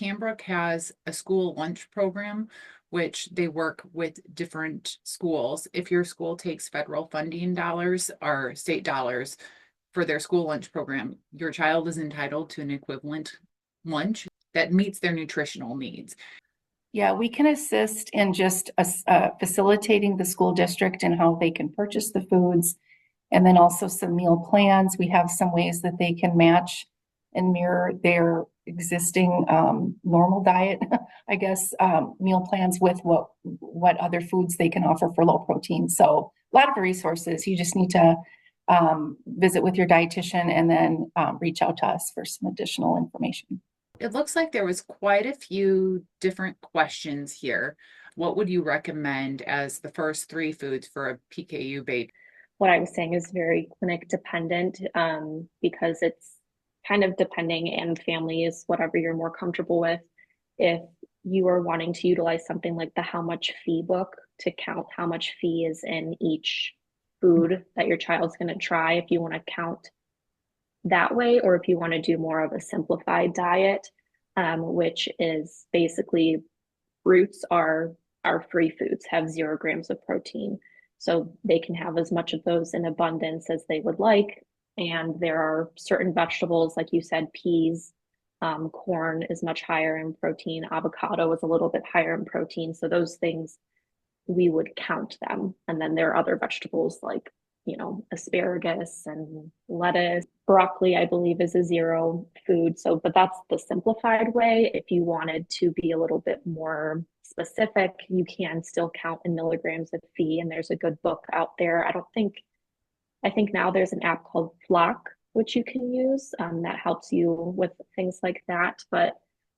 Cambrook has a school lunch program, which they work with different schools. If your school takes federal funding dollars or state dollars for their school lunch program, your child is entitled to an equivalent lunch that meets their nutritional needs. Yeah, we can assist in just facilitating the school district and how they can purchase the foods. And then also some meal plans. We have some ways that they can match and mirror their existing normal diet, I guess, meal plans with what other foods they can offer for low protein. So a lot of resources. You just need to visit with your dietitian and then reach out to us for some additional information. It looks like there was quite a few different questions here. What would you recommend as the first 3 foods for a PKU baby? What I was saying is very clinic dependent because it's kind of depending, and family is whatever you're more comfortable with. If you are wanting to utilize something like the how much fee book to count how much fee is in each food that your child's going to try, if you want to count that way, or if you want to do more of a simplified diet, which is basically fruits are free foods, have 0 grams of protein. So they can have as much of those in abundance as they would like. And there are certain vegetables, like you said, peas, corn is much higher in protein. Avocado is a little bit higher in protein. So those things, we would count them. And then there are other vegetables like, asparagus and lettuce. Broccoli, I believe, is a 0 food. So, but that's the simplified way. If you wanted to be a little bit more specific, you can still count in milligrams of fee. And there's a good book out there. I think now there's an app called Flock, which you can use that helps you with things like that. But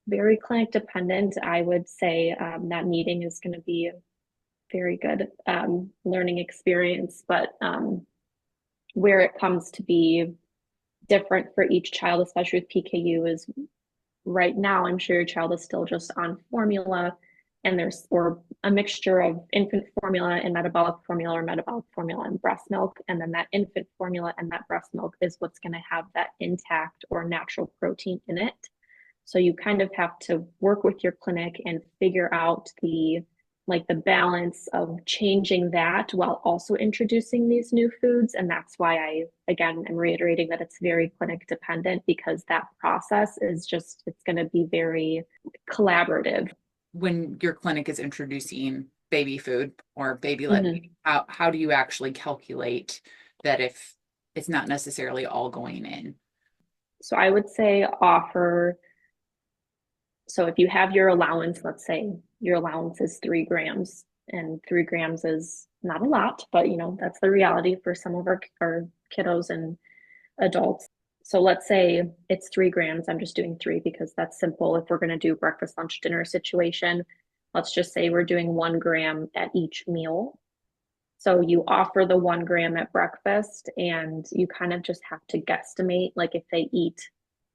very clinic dependent, I would say that meeting is going to be very good learning experience, but where it comes to be different for each child, especially with PKU, is right now I'm sure your child is still just on formula, and there's or a mixture of infant formula and metabolic formula, or metabolic formula and breast milk, and then that infant formula and that breast milk is what's going to have that intact or natural protein in it. So you kind of have to work with your clinic and figure out the balance of changing that while also introducing these new foods. And that's why I, again, am reiterating that it's very clinic dependent, because that process is just, it's going to be very collaborative. When your clinic is introducing baby food or baby led, how do you actually calculate that if it's not necessarily all going in? So I would say so if you have your allowance, let's say your allowance is 3 grams, and 3 grams is not a lot, but that's the reality for some of our kiddos and adults. So let's say it's 3 grams. I'm just doing 3 because that's simple. If we're going to do breakfast, lunch, dinner situation, let's just say we're doing 1 gram at each meal. So you offer the 1 gram at breakfast, and you kind of just have to guesstimate, like if they eat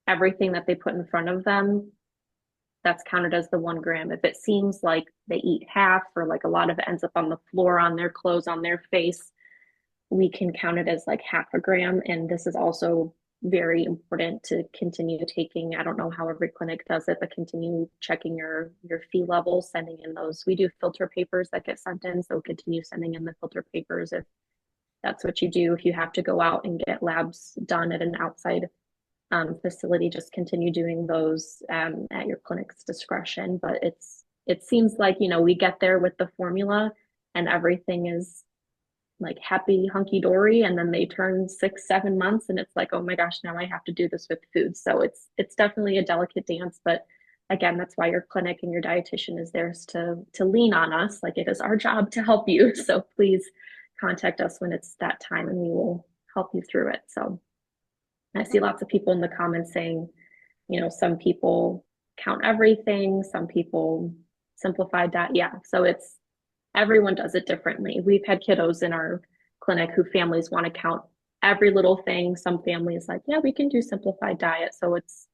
everything that they put in front of them, that's counted as the 1 gram. If it seems like they eat half, or like a lot of it ends up on the floor, on their clothes, on their face, we can count it as like half a gram. And this is also very important to continue taking. I don't know how every clinic does it, but continue checking your fee levels, sending in those. We do filter papers that get sent in, so continue sending in the filter papers if that's what you do. If you have to go out and get labs done at an outside facility, just continue doing those at your clinic's discretion. But it seems like we get there with the formula and everything is like happy hunky-dory, and then they turn 6-7 months and it's like, oh my gosh, now I have to do this with food. So it's definitely a delicate dance, but again, that's why your clinic and your dietitian is there to lean on us. Like, it is our job to help you. So please contact us when it's that time and we will help you through it. So I see lots of people in the comments saying, some people count everything, some people simplified that. Yeah. So everyone does it differently. We've had kiddos in our clinic who families want to count every little thing. Some families like, yeah, we can do simplified diet. So it's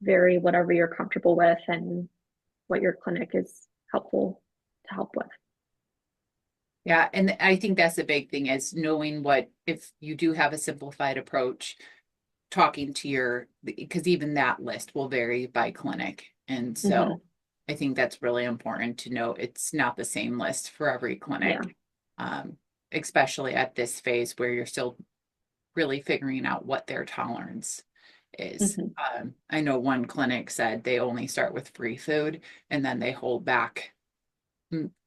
very whatever you're comfortable with and what your clinic is helpful to help with. Yeah. And I think that's the big thing, is knowing if you do have a simplified approach, talking to because even that list will vary by clinic. And Mhm. so I think that's really important to note. It's not the same list for every clinic. Especially at this phase where you're still really figuring out what their tolerance is. Mhm. I know one clinic said they only start with free food and then they hold back,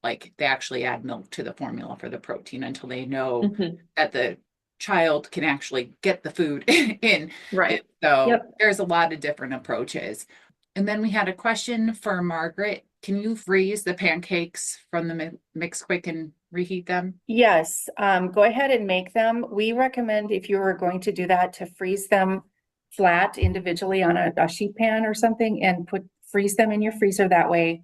like they actually add milk to the formula for the protein until they know Mhm. that the child can actually get the food in. And Right. so Yep. there's a lot of different approaches. And then we had a question for Margaret. Can you freeze the pancakes from the mix quick and reheat them? Yes, go ahead and make them. We recommend if you are going to do that to freeze them flat individually on a sheet pan or something and freeze them in your freezer that way.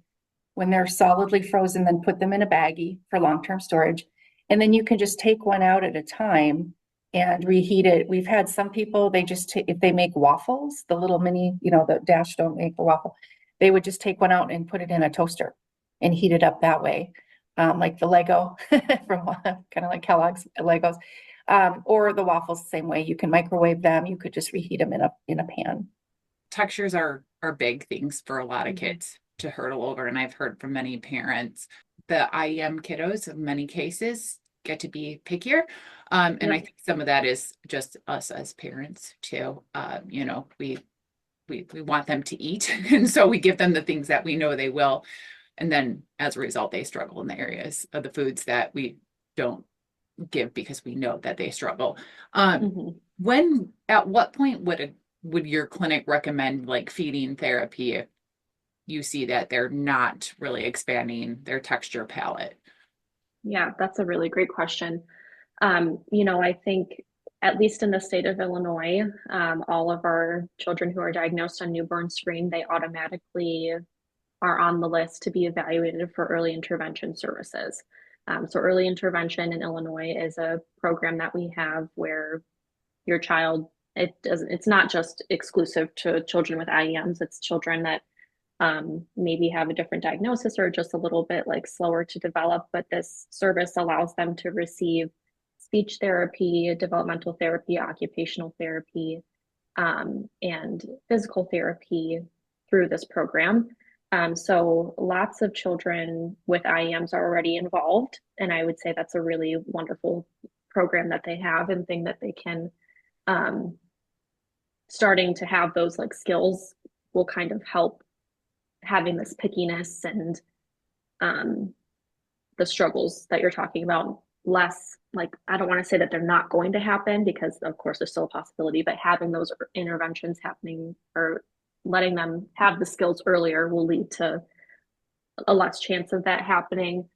When they're solidly frozen, then put them in a baggie for long-term storage. And then you can just take one out at a time and reheat it. We've had some people, they just, if they make waffles, the little mini, the Dash don't make the waffle. They would just take one out and put it in a toaster and heat it up that way. Like the Lego from kind of like Kellogg's Legos, or the waffles the same way. You can microwave them. You could just reheat them in a pan. Textures are big things for a lot of Mhm. kids to hurdle over. And I've heard from many parents, the IEM kiddos in many cases get to be pickier. And I Yep. think some of that is just us as parents too. We want them to eat. And so we give them the things that we know they will. And then as a result, they struggle in the areas of the foods that we don't give because we know that they struggle. Mhm. At what point would your clinic recommend like feeding therapy if you see that they're not really expanding their texture palette? Yeah, that's a really great question. I think at least in the state of Illinois, all of our children who are diagnosed on newborn screen, they automatically are on the list to be evaluated for early intervention services. So early intervention in Illinois is a program that we have where your child, it's not just exclusive to children with IEMs, it's children that maybe have a different diagnosis or just a little bit like slower to develop, but this service allows them to receive speech therapy, developmental therapy, occupational therapy, and physical therapy through this program. So lots of children with IEMs are already involved, and I would say that's a really wonderful program that they have and thing that they can um, starting to have those like skills will kind of help having this pickiness and um, the struggles that you're talking about less like I don't want to say that they're not going to happen because of course there's still a possibility, but having those interventions happening or letting them have the skills earlier will lead to a less chance of that happening.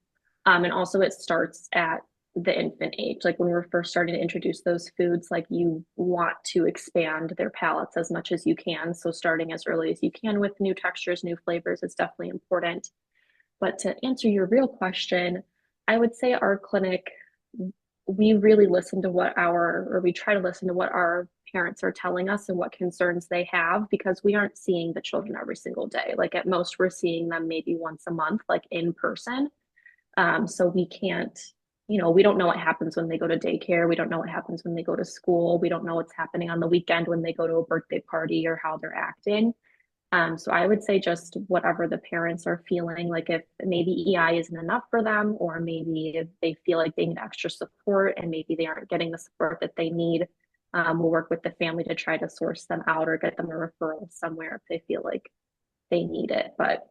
And also it starts at the infant age. Like when we were first starting to introduce those foods, like you want to expand their palates as much as you can. So starting as early as you can with new textures, new flavors is definitely important. But to answer your real question, I would say our clinic, we really listen to we try to listen to what our parents are telling us and what concerns they have because we aren't seeing the children every single day. Like at most, we're seeing them maybe once a month, like in person. So we can't, we don't know what happens when they go to daycare. We don't know what happens when they go to school. We don't know what's happening on the weekend when they go to a birthday party or how they're acting. So I would say just whatever the parents are feeling, like if maybe EI isn't enough for them, or maybe if they feel like they need extra support and maybe they aren't getting the support that they need, we'll work with the family to try to source them out or get them a referral somewhere if they feel like they need it. But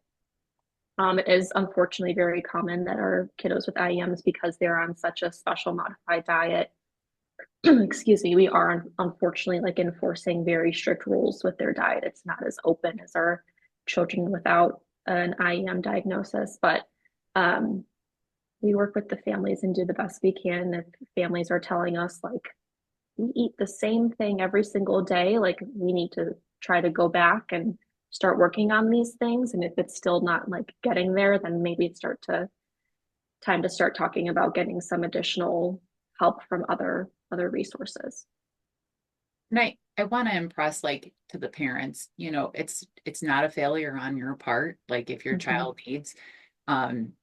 it is unfortunately very common that our kiddos with IEMs, because they're on such a special modified diet, excuse me, we are unfortunately like enforcing very strict rules with their diet. It's not as open as our children without an IEM diagnosis, but um, we work with the families and do the best we can. If families are telling us like we eat the same thing every single day, like we need to try to go back and start working on these things. And if it's still not like getting there, then maybe it's time to start talking about getting some additional help from other resources. And I want to impress like to the parents, it's not a failure on your part. Like if your Mhm. child needs, um,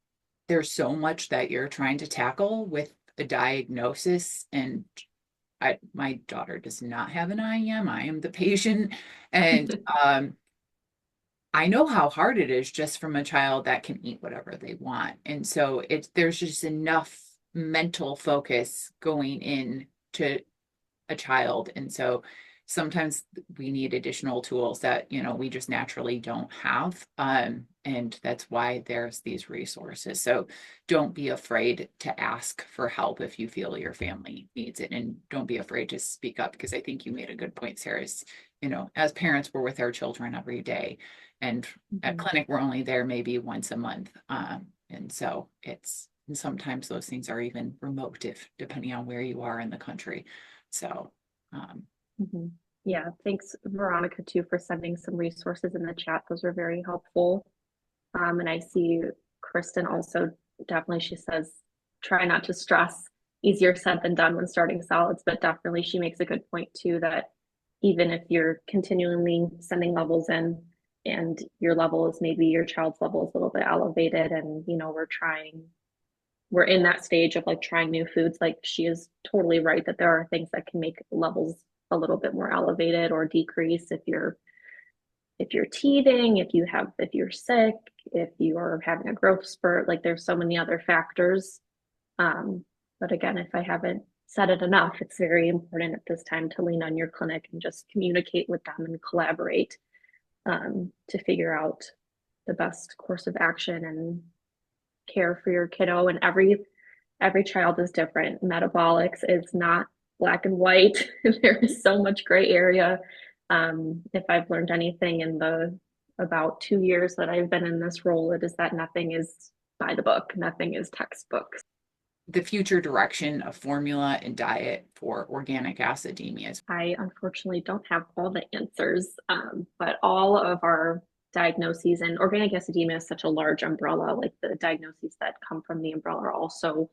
there's so much that you're trying to tackle with a diagnosis. And my daughter does not have an IEM. I am the patient. And I know how hard it is just from a child that can eat whatever they want. And so there's just enough mental focus going in to a child. And so sometimes we need additional tools that, we just naturally don't have. And that's why there's these resources. So don't be afraid to ask for help if you feel your family needs it. And don't be afraid to speak up, because I think you made a good point, Sarah, is, as parents, we're with our children every day. And at clinic, we're only there maybe once a month. And so and sometimes those things are even remote, depending on where you are in the country. So, yeah, thanks, Veronica, too, for sending some resources in the chat. Those were very helpful. And I see Kristen also, definitely, she says, try not to stress. Easier said than done when starting solids, but definitely she makes a good point too, that even if you're continually sending levels in and your level is, maybe your child's level is a little bit elevated, and we're in that stage of like trying new foods, like she is totally right that there are things that can make levels a little bit more elevated or decrease if you're teething, if you're sick, if you are having a growth spurt. Like, there's so many other factors. But again, if I haven't said it enough, it's very important at this time to lean on your clinic and just communicate with them and collaborate to figure out the best course of action and care for your kiddo. And every child is different. Metabolics is not black and white. There is so much gray area. If I've learned anything in the about 2 years that I've been in this role, it is that nothing is by the book, nothing is textbooks. The future direction of formula and diet for organic acidemias. I unfortunately don't have all the answers, but all of our diagnoses, and organic acidemia is such a large umbrella, like the diagnoses that come from the umbrella are also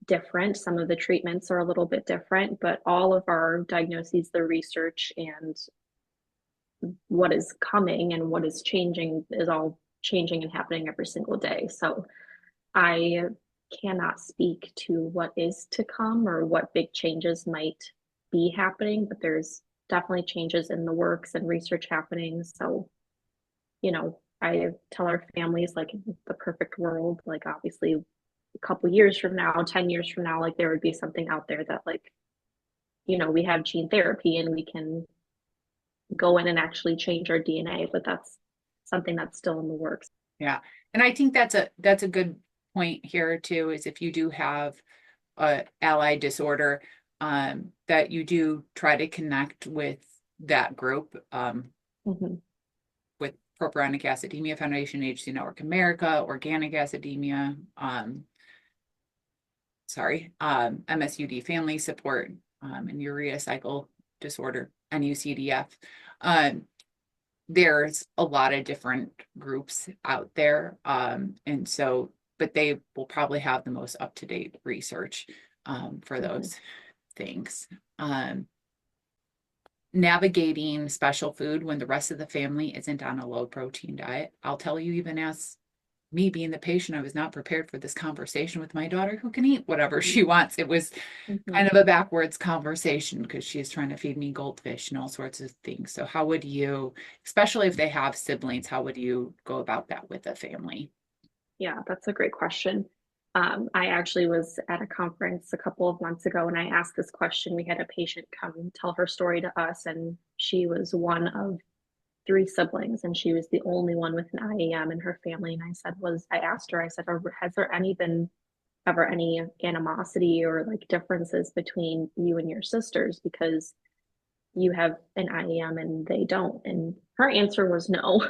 different. Some of the treatments are a little bit different, but all of our diagnoses, the research, and what is coming and what is changing is all changing and happening every single day. So I cannot speak to what is to come or what big changes might be happening, but there's definitely changes in the works and research happening. So, I tell our families, like, the perfect world, like, obviously a couple years from now, 10 years from now, like, there would be something out there that, like, we have gene therapy and we can go in and actually change our DNA, but that's something that's still in the works. Yeah. And I think that's a good point here too, is if you do have a allied disorder, that you do try to connect with that group, with Propionic Acidemia Foundation, HC Network America, Organic Acidemia, MSUD Family Support, and Urea Cycle Disorder, NUCDF. There's a lot of different groups out there. And so, but they will probably have the most up-to-date research for those things. Navigating special food when the rest of the family isn't on a low protein diet. I'll tell you, even as me being the patient, I was not prepared for this conversation with my daughter, who can eat whatever she wants. It was kind of a backwards conversation because she's trying to feed me goldfish and all sorts of things. So how would you, especially if they have siblings, how would you go about that with a family? Yeah, that's a great question. I actually was at a conference a couple of months ago and I asked this question. We had a patient come tell her story to us, and she was one of 3 siblings, and she was the only one with an IAM in her family. And I asked her, has there been ever any animosity or like differences between you and your sisters because you have an IAM and they don't? And her answer was no,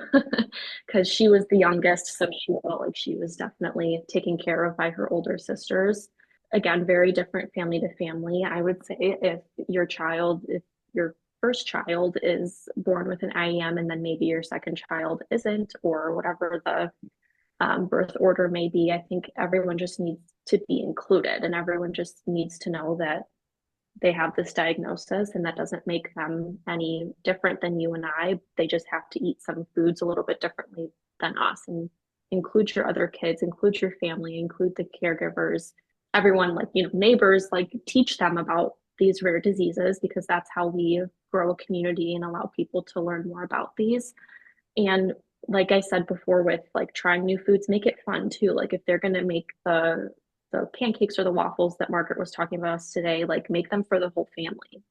because she was the youngest, so she felt like she was definitely taken care of by her older sisters. Again, very different family to family. I would say if your first child is born with an IEM and then maybe your second child isn't, or whatever the birth order may be, I think everyone just needs to be included, and everyone just needs to know that they have this diagnosis, and that doesn't make them any different than you and I. They just have to eat some foods a little bit differently than us, and include your other kids, include your family, include the caregivers, everyone, like, neighbors, like, teach them about these rare diseases, because that's how we grow a community and allow people to learn more about these. And like I said before, with like trying new foods, make it fun too. Like if they're gonna make the pancakes or the waffles that Margaret was talking about us today, like make them for the whole family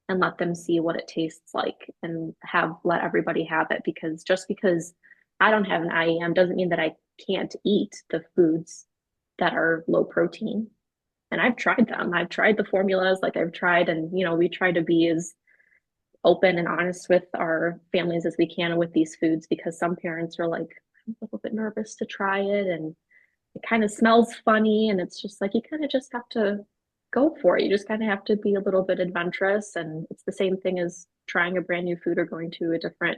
and let them see what it tastes like and have let everybody have it, because just because I don't have an IEM doesn't mean that I can't eat the foods that are low protein. And I've tried them. I've tried the formulas, like I've tried, and we try to be as open and honest with our families as we can with these foods, because some parents are like a little bit nervous to try it and it kind of smells funny, and it's just like you kind of just have to go for it. You just kind of have to be a little bit adventurous, and it's the same thing as trying a brand new food or going to a different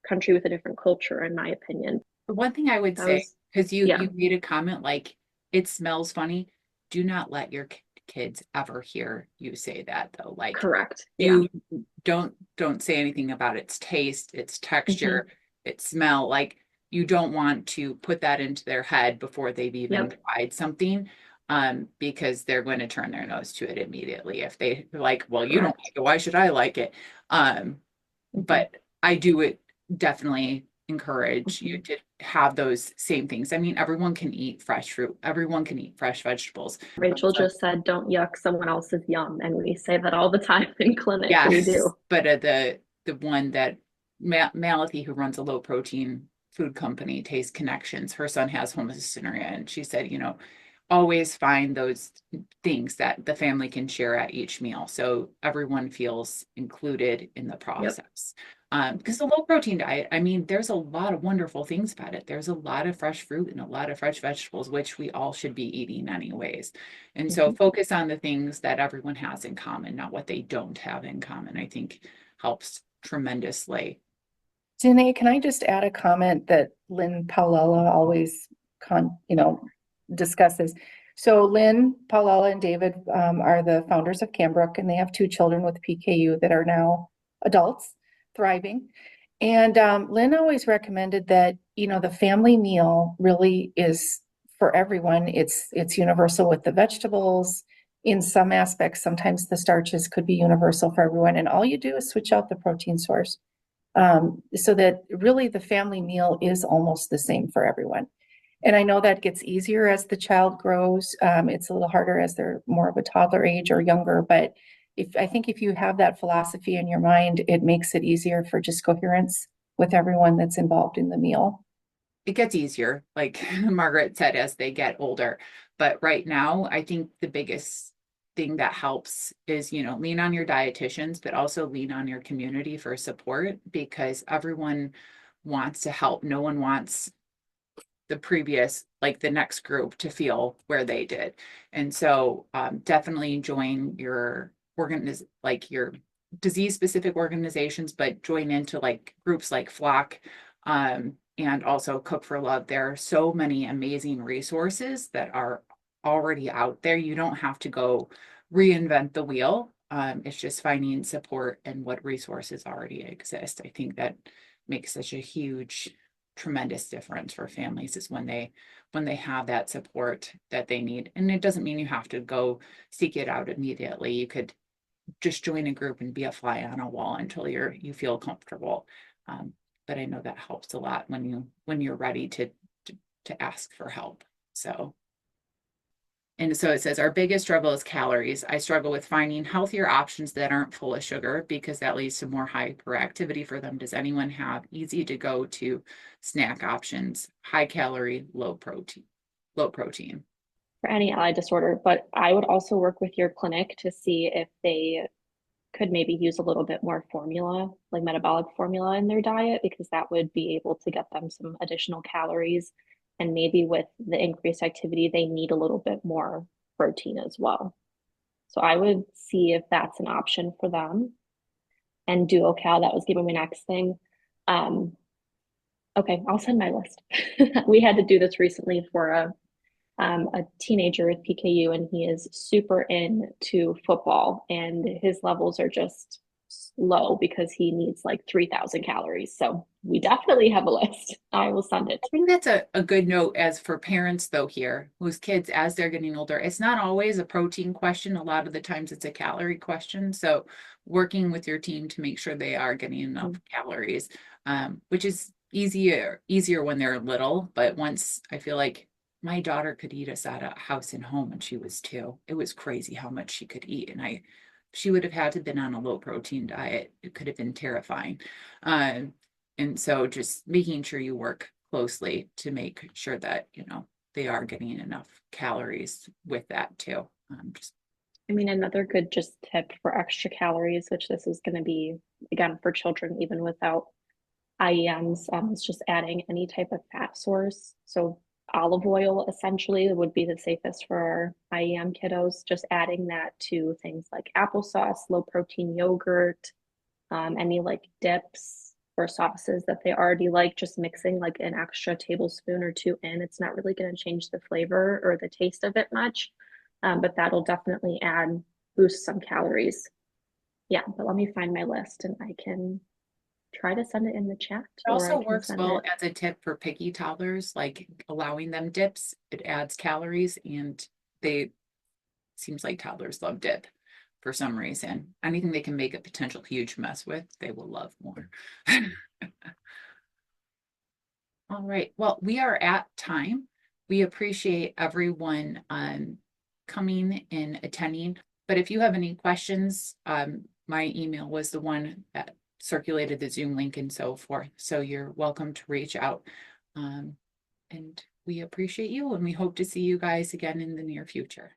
country with a different culture, in my opinion. The one thing I would That say, was, because you yeah, you made a comment like it smells funny, do not let your kids ever hear you say that though. Like correct. Yeah. you don't say anything about its taste, its Hmm. texture, its smell. Like you don't want to put that into their head before they've even Yep. tried something, because they're going to turn their nose to it immediately if they like, well, you don't Correct. like it, why should I like it? Um, Hmm. but I do it definitely encourage you Hmm. to have those same things. I mean, everyone can eat fresh fruit, everyone can eat fresh vegetables. Rachel So just said, don't yuck someone else's yum. And we say that all the time in clinic. We yes, do. but the one that Malathi, who runs a low protein food company, Taste Connections, her son has homocystinuria, and she said, always find those things that the family can share at each meal, so everyone feels included in the Yep. process. Because the low protein diet, I mean, there's a lot of wonderful things about it. There's a lot of fresh fruit and a lot of fresh vegetables, which we all should be eating anyways. And so Hmm. focus on the things that everyone has in common, not what they don't have in common, I think helps tremendously. Janae, can I just add a comment that Lynn Paulella always discusses? So Lynn, Paulella, and David are the founders of Cambrook, and they have two children with PKU that are now adults, thriving. And Lynn always recommended that, the family meal really is for everyone. It's universal with the vegetables. In some aspects, sometimes the starches could be universal for everyone. And all you do is switch out the protein source. So that really the family meal is almost the same for everyone. And I know that gets easier as the child grows. It's a little harder as they're more of a toddler age or younger, but I think if you have that philosophy in your mind, it makes it easier for just coherence with everyone that's involved in the meal. It gets easier, like Margaret said, as they get older. But right now, I think the biggest thing that helps is, lean on your dietitians, but also lean on your community for support, because everyone wants to help. No one wants like the next group to feel where they did. And so definitely join like your disease specific organizations, but join into like groups like Flock, and also Cook for Love. There are so many amazing resources that are already out there. You don't have to go reinvent the wheel. It's just finding support and what resources already exist. I think that makes such a huge tremendous difference for families is when they have that support that they need. And it doesn't mean you have to go seek it out immediately. You could just join a group and be a fly on a wall until you feel comfortable. But I know that helps a lot when you're ready to ask for help. So, and so it says, our biggest struggle is calories. I struggle with finding healthier options that aren't full of sugar because that leads to more hyperactivity for them. Does anyone have easy to go to snack options, high calorie, low protein, low protein? For any allied disorder, but I would also work with your clinic to see if they could maybe use a little bit more formula, like metabolic formula in their diet, because that would be able to get them some additional calories. And maybe with the increased activity, they need a little bit more protein as well. So I would see if that's an option for them. And DuoCal, that was giving me next thing. Um, okay, I'll send my list. We had to do this recently for a teenager with PKU, and he is super into football, and his levels are just low because he needs like 3,000 calories. So we definitely have a list. I will send it. I think that's a good note as for parents though here, whose kids as they're getting older, it's not always a protein question. A lot of the times it's a calorie question. So working with your team to make sure they are getting enough calories, which is easier when they're little, but once I feel like my daughter could eat us at a house and home when she was 2. It was crazy how much she could eat. And she would have had to been on a low protein diet. It could have been terrifying. And so just making sure you work closely to make sure that, they are getting enough calories with that too. Just I mean, another good just tip for extra calories, which this is going to be again for children even without IEMs, is just adding any type of fat source. So olive oil essentially would be the safest for our IEM kiddos. Just adding that to things like applesauce, low protein yogurt, any like dips or sauces that they already like, just mixing like an extra tablespoon or 2 in. It's not really going to change the flavor or the taste of it much, but that'll definitely boost some calories. Yeah, but let me find my list and I can try to send it in the chat, it or I also can works send well it. as a tip for picky toddlers, like allowing them dips. It adds calories and they seems like toddlers love dip for some reason. Anything they can make a potential huge mess with, they will love more. All right. Well, we are at time. We appreciate everyone coming and attending. But if you have any questions, my email was the one that circulated the Zoom link and so forth. So you're welcome to reach out. And we appreciate you and we hope to see you guys again in the near future.